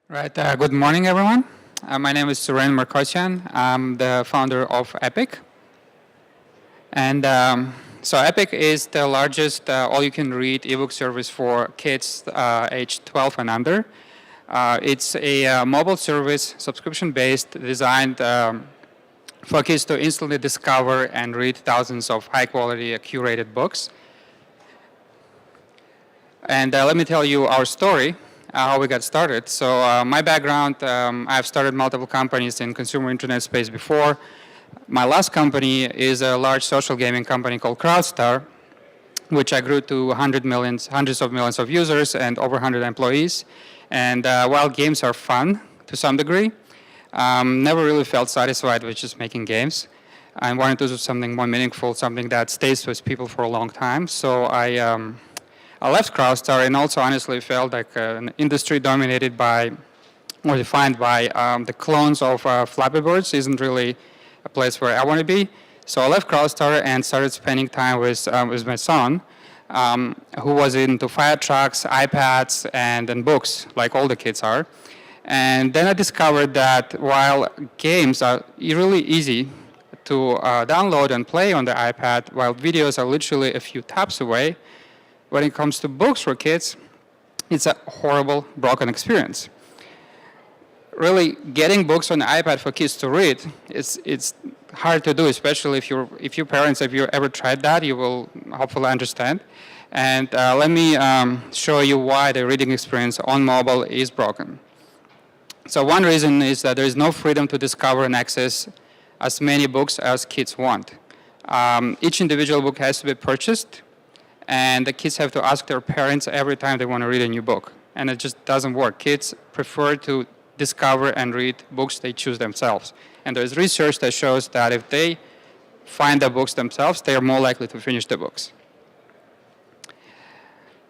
Right. Good morning, everyone. My name is Suren Markosyan. I'm the founder of Epic. And so Epic is the largest all-you-can-read ebook service for kids aged 12 and under. It's a mobile service, subscription-based, designed for kids to instantly discover and read thousands of high-quality, curated books. And let me tell you our story. How we got started. So my background, I've started multiple companies in consumer internet space before. My last company is a large social gaming company called CrowdStar, which I grew to hundreds of millions of users and over 100 employees. And while games are fun to some degree, never really felt satisfied with just making games. I wanted to do something more meaningful, something that stays with people for a long time. So I left CrowdStar and also honestly felt like an industry dominated by or defined by the clones of Flappy Birds isn't really a place where I want to be. So I left CrowdStar and started spending time with my son, who was into fire trucks, iPads, and books, like all the kids are. And then I discovered that while games are really easy to download and play on the iPad, while videos are literally a few taps away, when it comes to books for kids, it's a horrible, broken experience. Really, getting books on the iPad for kids to read, it's hard to do, especially if you parents, if you ever tried that, you will hopefully understand. And let me show you why the reading experience on mobile is broken. So one reason is that there is no freedom to discover and access as many books as kids want. Each individual book has to be purchased, and the kids have to ask their parents every time they want to read a new book. And it just doesn't work. Kids prefer to discover and read books they choose themselves. And there's research that shows that if they find the books themselves, they are more likely to finish the books.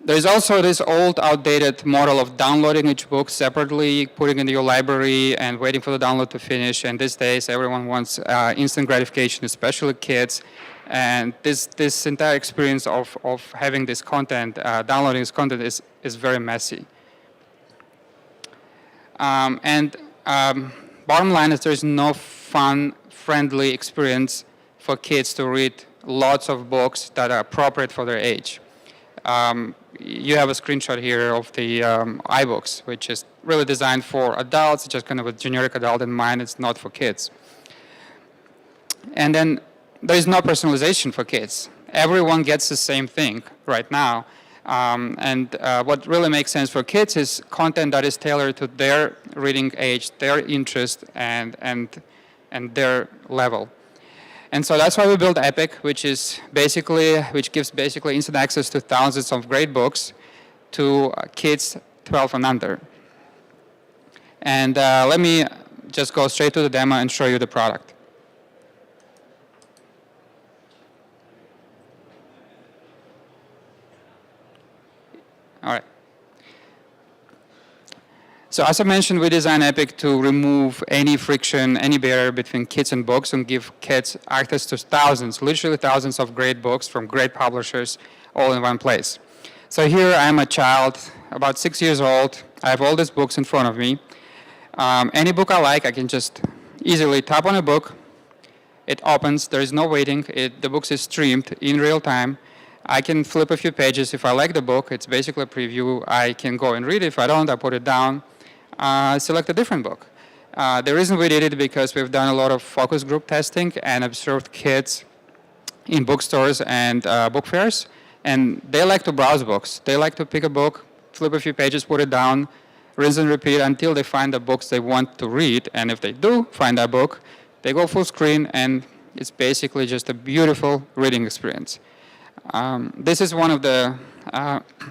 There's also this old, outdated model of downloading each book separately, putting it in your library, and waiting for the download to finish. And these days, everyone wants instant gratification, especially kids. And this entire experience of having this content, downloading this content is very messy. Bottom line is there's no fun, friendly experience for kids to read lots of books that are appropriate for their age. You have a screenshot here of the iBooks, which is really designed for adults, just kind of a generic adult in mind. It's not for kids. And then there is no personalization for kids. Everyone gets the same thing right now. What really makes sense for kids is content that is tailored to their reading age, their interest, and their level. And so that's why we built Epic, which gives basically instant access to thousands of great books to kids 12 and under. And let me just go straight to the demo and show you the product. All right. So as I mentioned, we designed Epic to remove any friction, any barrier between kids and books and give kids access to thousands, literally thousands of great books from great publishers all in one place. So here I am a child, about 6 years old. I have all these books in front of me. Any book I like, I can just easily tap on a book. It opens. There is no waiting. The book is streamed in real time. I can flip a few pages. If I like the book, it's basically a preview. I can go and read it. If I don't, I put it down, select a different book. The reason we did it because we've done a lot of focus group testing and observed kids in bookstores and book fairs, and they like to browse books. They like to pick a book, flip a few pages, put it down, rinse and repeat until they find the books they want to read. And if they do find that book, they go full screen, and it's basically just a beautiful reading experience. This is one of the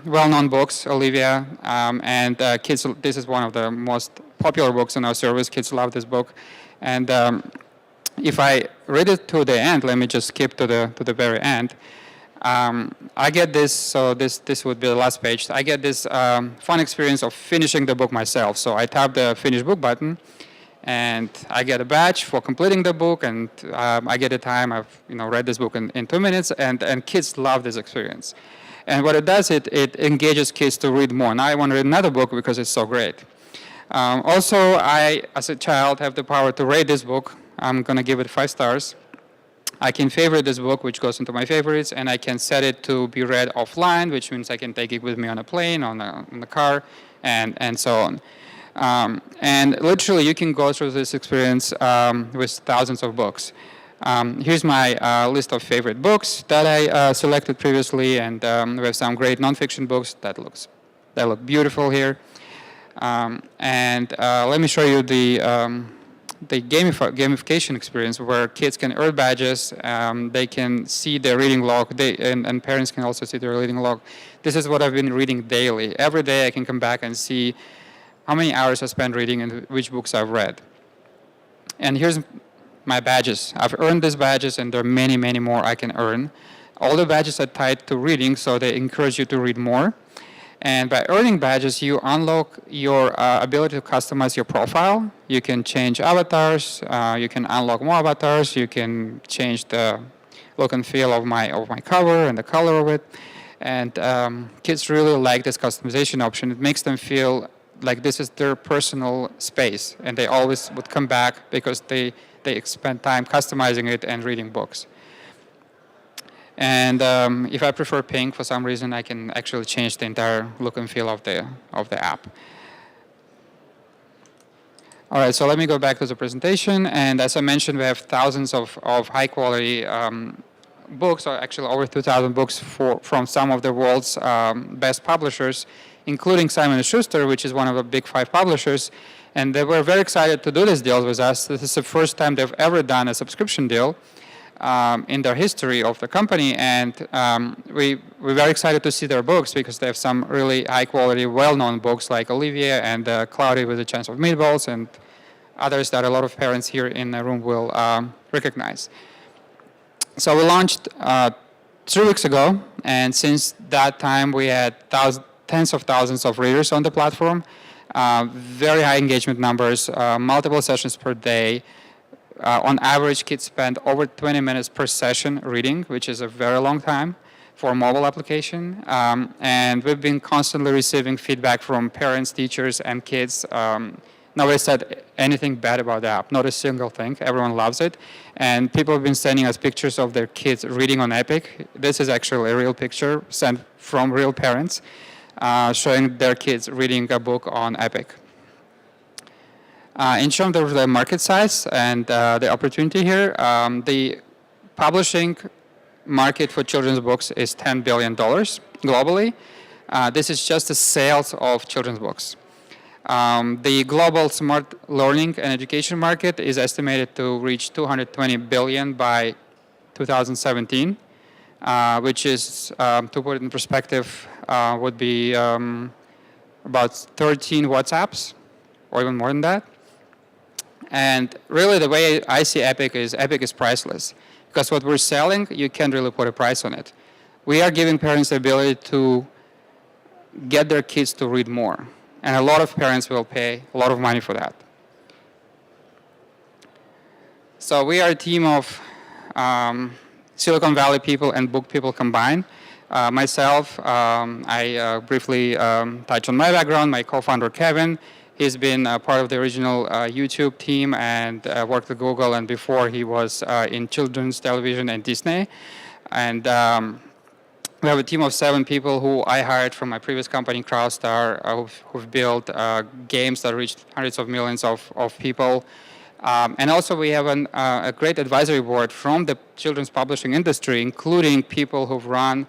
well-known books, Olivia, and kids. This is one of the most popular books in our service. Kids love this book, and if I read it to the end, let me just skip to the very end. I get this. So this would be the last page. I get this fun experience of finishing the book myself. So I tap the Finish Book button, and I get a badge for completing the book, and I get a time. I've read this book in 2 minutes, and kids love this experience. And what it does, it engages kids to read more. Now I want to read another book because it's so great. Also, I, as a child, have the power to rate this book. I'm going to give it 5 stars. I can favorite this book, which goes into my favorites, and I can set it to be read offline, which means I can take it with me on a plane, on the car, and so on. And literally, you can go through this experience with thousands of books. Here's my list of favorite books that I selected previously, and we have some great nonfiction books that look beautiful here. And let me show you the gamification experience where kids can earn badges, they can see their reading log, and parents can also see their reading log. This is what I've been reading daily. Every day I can come back and see how many hours I spent reading and which books I've read. And here's my badges. I've earned these badges, and there are many, many more I can earn. All the badges are tied to reading, so they encourage you to read more. And by earning badges, you unlock your ability to customize your profile. You can change avatars. You can unlock more avatars. You can change the look and feel of my cover and the color of it. And kids really like this customization option. It makes them feel like this is their personal space, and they always would come back because they spend time customizing it and reading books. And if I prefer pink for some reason, I can actually change the entire look and feel of the app. All right, so let me go back to the presentation. And as I mentioned, we have thousands of high-quality books, or actually over 2,000 books from some of the world's best publishers, including Simon & Schuster, which is one of the big 5 publishers. And they were very excited to do this deal with us. This is the first time they've ever done a subscription deal in their history of the company, and we're very excited to see their books because they have some really high-quality, well-known books like Olivia and Cloudy with a Chance of Meatballs, and others that a lot of parents here in the room will recognize. So we launched 3 weeks ago, and since that time we had tens of thousands of readers on the platform, very high engagement numbers, multiple sessions per day. On average, kids spend over 20 minutes per session reading, which is a very long time for a mobile application. And we've been constantly receiving feedback from parents, teachers, and kids. Nobody said anything bad about the app, not a single thing. Everyone loves it. And people have been sending us pictures of their kids reading on Epic. This is actually a real picture sent from real parents showing their kids reading a book on Epic. In terms of the market size and the opportunity here, the publishing market for children's books is $10 billion globally. This is just the sales of children's books. The global smart learning and education market is estimated to reach $220 billion by 2017, which is, to put it in perspective, would be about 13 WhatsApps, or even more than that. And really, the way I see Epic is priceless. Because what we're selling, you can't really put a price on it. We are giving parents the ability to get their kids to read more. And a lot of parents will pay a lot of money for that. So we are a team of Silicon Valley people and book people combined. Myself, I briefly touch on my background. My co-founder, Kevin, he's been part of the original YouTube team and worked at Google, and before he was in children's television and Disney. And we have a team of 7 people who I hired from my previous company, CrowdStar, who've built games that reached hundreds of millions of people. And also we have a great advisory board from the children's publishing industry, including people who've run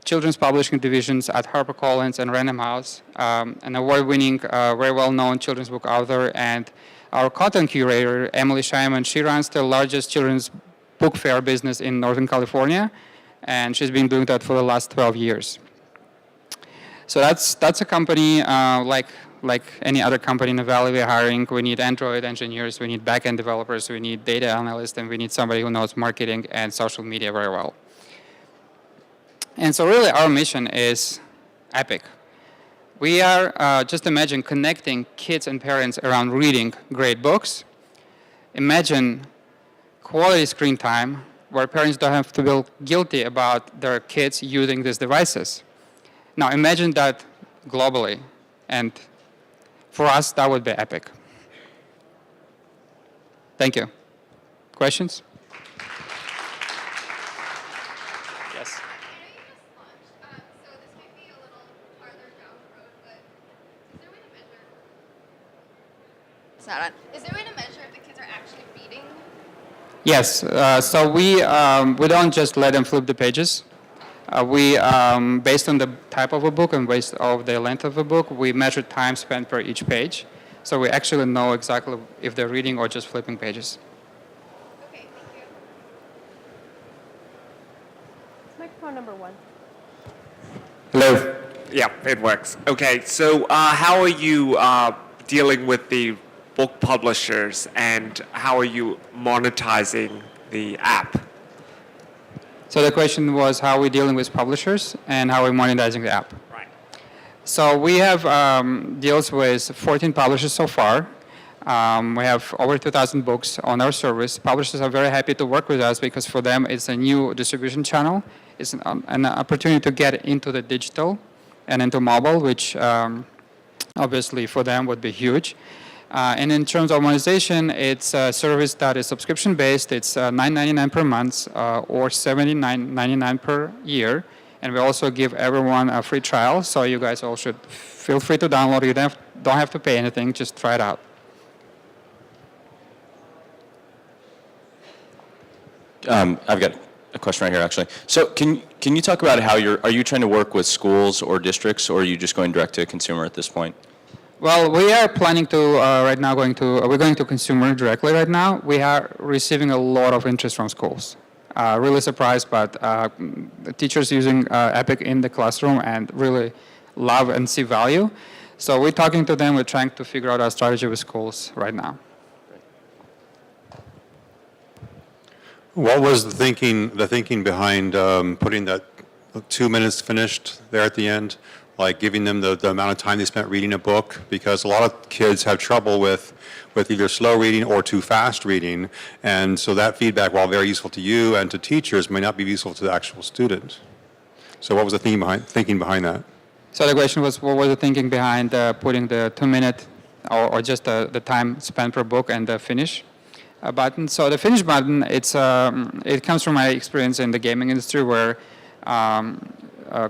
children's publishing divisions at HarperCollins and Random House, an award-winning, very well-known children's book author, and our content curator, Emily Scheinman. She runs the largest children's book fair business in Northern California, and she's been doing that for the last 12 years. So that's a company like any other company in the Valley. We're hiring. We need Android engineers, we need back-end developers, we need data analysts, and we need somebody who knows marketing and social media very well. And so really our mission is Epic. We are, just imagine, connecting kids and parents around reading great books. Imagine quality screen time where parents don't have to feel guilty about their kids using these devices. Now imagine that globally and for us, that would be epic. Thank you. Questions? Yes. Is there a way to measure if the kids are actually reading? Yes. So we don't just let them flip the pages. Based on the type of a book and based on the length of a book, we measure time spent per each page. So we actually know exactly if they're reading or just flipping pages. Okay, thank you. Microphone number 1. Hello. Yeah, it works. Okay, so how are you dealing with the book publishers, and how are you monetizing the app? So the question was how we're dealing with publishers and how we're monetizing the app. Right. So we have deals with 14 publishers so far. We have over 2,000 books on our service. Publishers are very happy to work with us because for them it's a new distribution channel. It's an opportunity to get into the digital and into mobile, which obviously for them would be huge. And in terms of monetization, it's a service that is subscription-based. It's $9.99 per month or $79.99 per year. And we also give everyone a free trial, so you guys all should feel free to download it. You don't have to pay anything, just try it out. I've got a question right here, actually. So can you talk about how are you trying to work with schools or districts, or are you just going direct to consumer at this point? Well, we are planning to right now we're going to consumer directly right now. We are receiving a lot of interest from schools. Really surprised, but the teachers using Epic in the classroom and really love and see value. So we're talking to them. We're trying to figure out our strategy with schools right now. What was the thinking behind putting that 2 minutes finished there at the end? Like giving them the amount of time they spent reading a book, because a lot of kids have trouble with either slow reading or too fast reading, and so that feedback, while very useful to you and to teachers, may not be useful to the actual student. So what was the thinking behind that? So the question was, what was the thinking behind putting the 2-minute or just the time spent per book and the finish button? So the finish button, it comes from my experience in the gaming industry where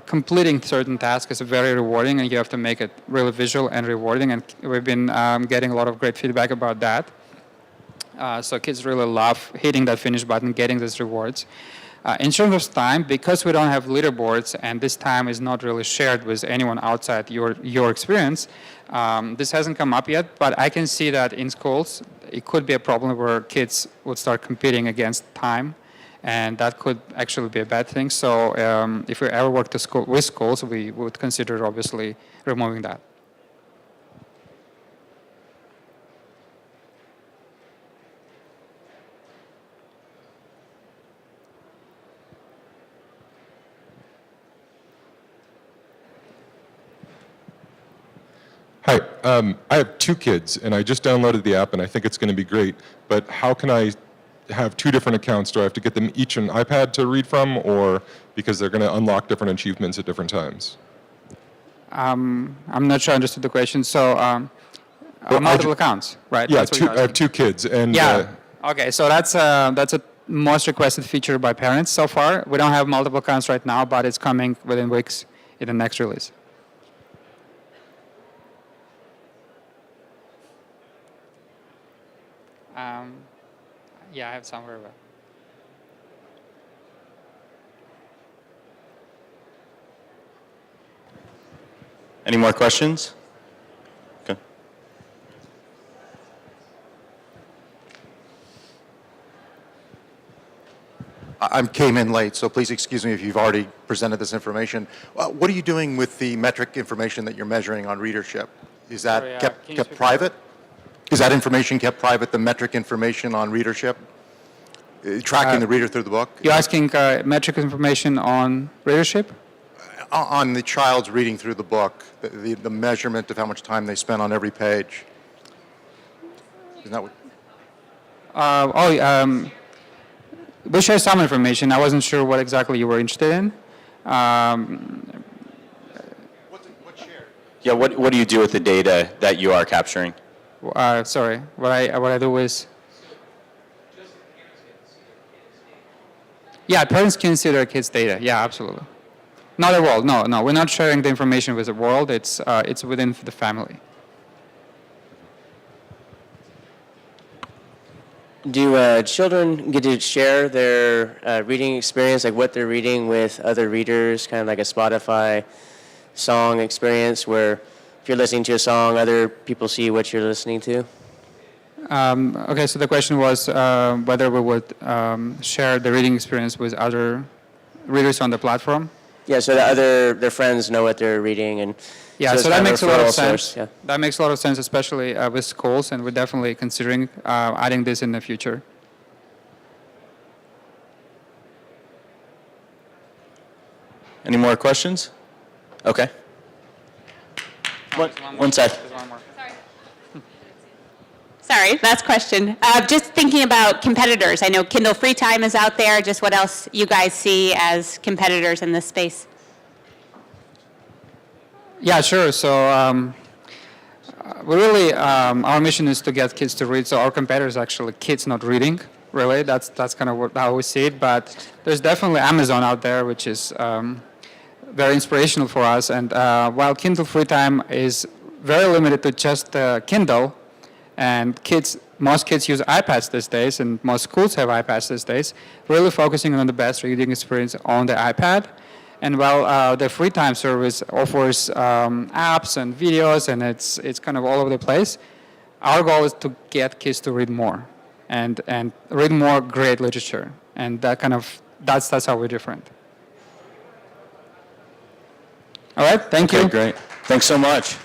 completing certain tasks is very rewarding, and you have to make it really visual and rewarding, and we've been getting a lot of great feedback about that. So kids really love hitting that finish button, getting these rewards. In terms of time, because we don't have leaderboards and this time is not really shared with anyone outside your experience, this hasn't come up yet, but I can see that in schools it could be a problem where kids would start competing against time, and that could actually be a bad thing. So if we ever work with schools, we would consider obviously removing that. Hi, I have 2 kids, and I just downloaded the app, and I think it's going to be great. But how can I have 2 different accounts? Do I have to get them each an iPad to read from, or because they're going to unlock different achievements at different times? I'm not sure I understood the question. So multiple accounts, right? Yeah, That's what I have 2 kids, and yeah. Okay, so that's a most requested feature by parents so far. We don't have multiple accounts right now, but it's coming within weeks in the next release. Yeah, I have somewhere. Any more questions? Okay. I came in late, so please excuse me if you've already presented this information. What are you doing with the metric information that you're measuring on readership? Is that Sorry, kept private? Is that information kept private, the metric information on readership? Tracking the reader through the book? You're asking metric information on readership? On the child's reading through the book, the measurement of how much time they spend on every page. Isn't that what? We share some information. I wasn't sure what exactly you were interested in. What's shared? Yeah, what do you do with the data that you are capturing? Sorry, what I do is. Yeah, parents can see their kids' data. Yeah, absolutely. Not the world. No, we're not sharing the information with the world. It's within the family. Do children get to share their reading experience, like what they're reading with other readers, kind of like a Spotify song experience where if you're listening to a song, other people see what you're listening to? Okay, so the question was whether we would share the reading experience with other readers on the platform. Yeah, so that their friends know what they're reading, and Yeah, it's so that kind makes a lot of referral sense. source, yeah. That makes a lot of sense, especially with schools, and we're definitely considering adding this in the future. Any more questions? Okay. One sec. Sorry, last question. Just thinking about competitors. I know Kindle Free Time is out there. Just what else you guys see as competitors in this space? Yeah, sure. So we really, our mission is to get kids to read. So our competitors actually kids not reading. Really, that's kind of how we see it. But there's definitely Amazon out there, which is very inspirational for us. And while Kindle Free Time is very limited to just Kindle, and most kids use iPads these days, and most schools have iPads these days, really focusing on the best reading experience on the iPad. And while the Free Time service offers apps and videos, and it's kind of all over the place, our goal is to get kids to read more, and read more great literature. And that's how we're different. All right, thank you. Okay, great. Thanks so much.